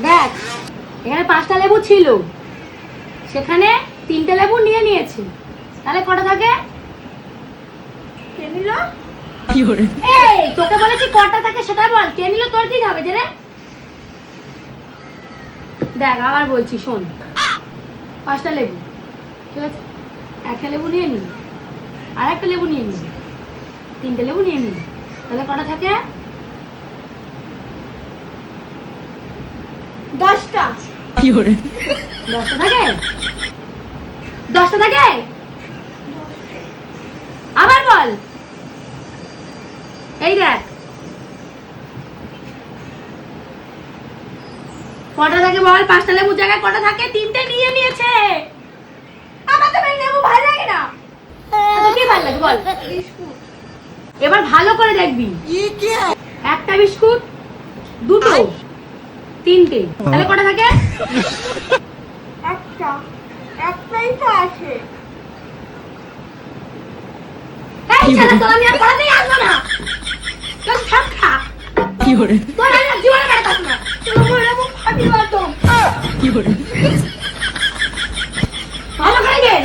দেখ, এখানে 5টা লেবু ছিল, সেখানে 3টে লেবু নিয়ে নিয়েছে, তাহলে কটা থাকে? কে নিল? এই তোকে বলেছি কটা থাকে সেটা বল, কে নিল তোর কি হবে যে রে? দেখ আবার বলছি, শোন, 5টা লেবু, ঠিক আছে, একটা লেবু নিয়ে নিল, আর একটা লেবু নিয়ে নিল, 3টে লেবু নিয়ে নিল, তাহলে কটা থাকে? 10টা। 10টা থাকে? 10টা থাকে? আবার বল। এই দেখ, কটা থাকে বল? 5টা লেবুর জায়গায় কটা থাকে? 3টে নিয়ে নিয়েছে। আমার তো এই লেবু ভালো লাগে না। তোর কি ভালো লাগে বল? বিস্কুট। এবার ভালো করে দেখবি, একটা বিস্কুট, 2টো, 3টে, তাহলে কটা থাকে? একটাই তো আছে। এই ছেলে, তোর আমি আর পড়াতেই আসবো না। তোর সব খা। তোর আমি আর জীবনে কাটাস না। তোর মনে মুখ ফাটি একদম। ভালো করে দে।